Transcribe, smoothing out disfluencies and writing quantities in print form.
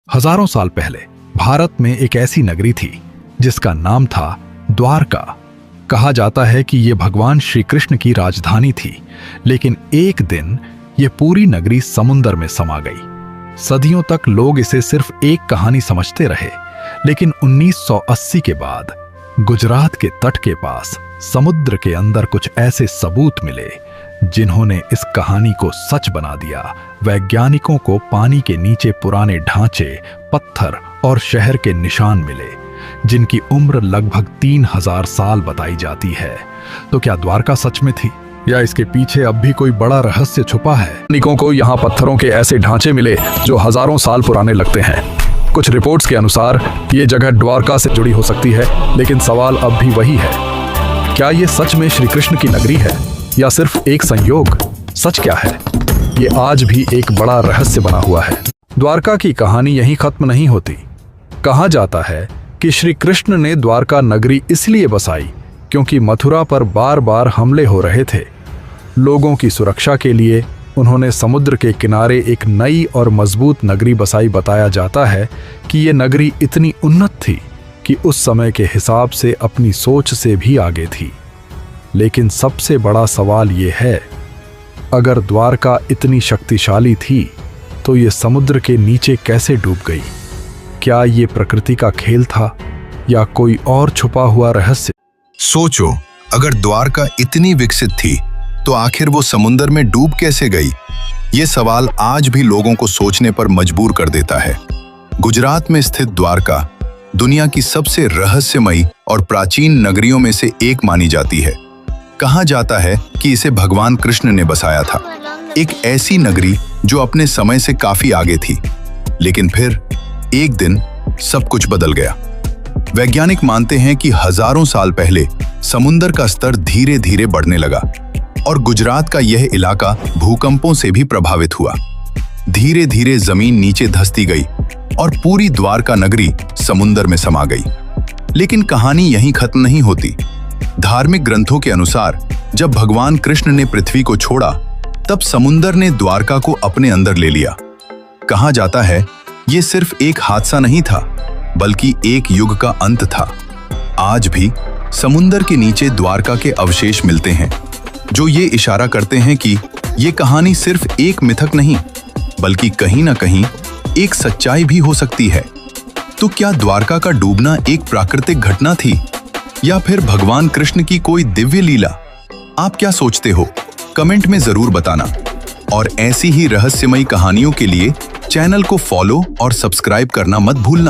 हजारों साल पहले भारत में एक ऐसी नगरी थी जिसका नाम था द्वारका। कहा जाता है कि ये भगवान श्री कृष्ण की राजधानी थी, लेकिन एक दिन ये पूरी नगरी समुंदर में समा गई। सदियों तक लोग इसे सिर्फ एक कहानी समझते रहे, लेकिन 1980 के बाद गुजरात के तट के पास समुद्र के अंदर कुछ ऐसे सबूत मिले जिन्होंने इस कहानी को सच बना दिया। वैज्ञानिकों को पानी के नीचे पुराने ढांचे, पत्थर और शहर के निशान मिले जिनकी उम्र लगभग 3000 साल बताई जाती है। तो क्या द्वारका सच में थी या इसके पीछे अब भी कोई बड़ा रहस्य छुपा है? वैज्ञानिकों को यहाँ पत्थरों के ऐसे ढांचे मिले जो हजारों साल पुराने लगते हैं। कुछ रिपोर्ट्स के अनुसार ये जगह द्वारका से जुड़ी हो सकती है, लेकिन सवाल अब भी वही है, क्या ये सच में श्री कृष्ण की नगरी है या सिर्फ एक संयोग? सच क्या है, ये आज भी एक बड़ा रहस्य बना हुआ है। द्वारका की कहानी यहीं खत्म नहीं होती। कहा जाता है कि श्री कृष्ण ने द्वारका नगरी इसलिए बसाई क्योंकि मथुरा पर बार बार हमले हो रहे थे। लोगों की सुरक्षा के लिए उन्होंने समुद्र के किनारे एक नई और मजबूत नगरी बसाई। बताया जाता है कि ये नगरी इतनी उन्नत थी कि उस समय के हिसाब से अपनी सोच से भी आगे थी। लेकिन सबसे बड़ा सवाल ये है, अगर द्वारका इतनी शक्तिशाली थी तो ये समुद्र के नीचे कैसे डूब गई? क्या ये प्रकृति का खेल था या कोई और छुपा हुआ रहस्य? सोचो, अगर द्वारका इतनी विकसित थी तो आखिर वो समुद्र में डूब कैसे गई? ये सवाल आज भी लोगों को सोचने पर मजबूर कर देता है। गुजरात में स्थित द्वारका दुनिया की सबसे रहस्यमयी और प्राचीन नगरियों में से एक मानी जाती है। कहा जाता है कि इसे भगवान कृष्ण ने बसाया था, एक ऐसी नगरी जो अपने समय से काफी आगे थी। लेकिन फिर एक दिन सब कुछ बदल गया। वैज्ञानिक मानते हैं कि हजारों साल पहले समुद्र का स्तर धीरे धीरे बढ़ने लगा और गुजरात का यह इलाका भूकंपों से भी प्रभावित हुआ। धीरे धीरे जमीन नीचे धंसती गई और पूरी द्वारका नगरी समुद्र में समा गई। लेकिन कहानी यहीं खत्म नहीं होती। धार्मिक ग्रंथों के अनुसार जब भगवान कृष्ण ने पृथ्वी को छोड़ा, तब समुद्र ने द्वारका को अपने अंदर ले लिया। कहा जाता है ये सिर्फ एक हादसा नहीं था, बल्कि एक युग का अंत था। आज भी समुद्र के नीचे द्वारका के अवशेष मिलते हैं, जो ये इशारा करते हैं कि ये कहानी सिर्फ एक मिथक नहीं, बल्कि कहीं ना कहीं एक सच्चाई भी हो सकती है। तो क्या द्वारका का डूबना एक प्राकृतिक घटना थी या फिर भगवान कृष्ण की कोई दिव्य लीला? आप क्या सोचते हो? कमेंट में जरूर बताना। और ऐसी ही रहस्यमयी कहानियों के लिए चैनल को फॉलो और सब्सक्राइब करना मत भूलना।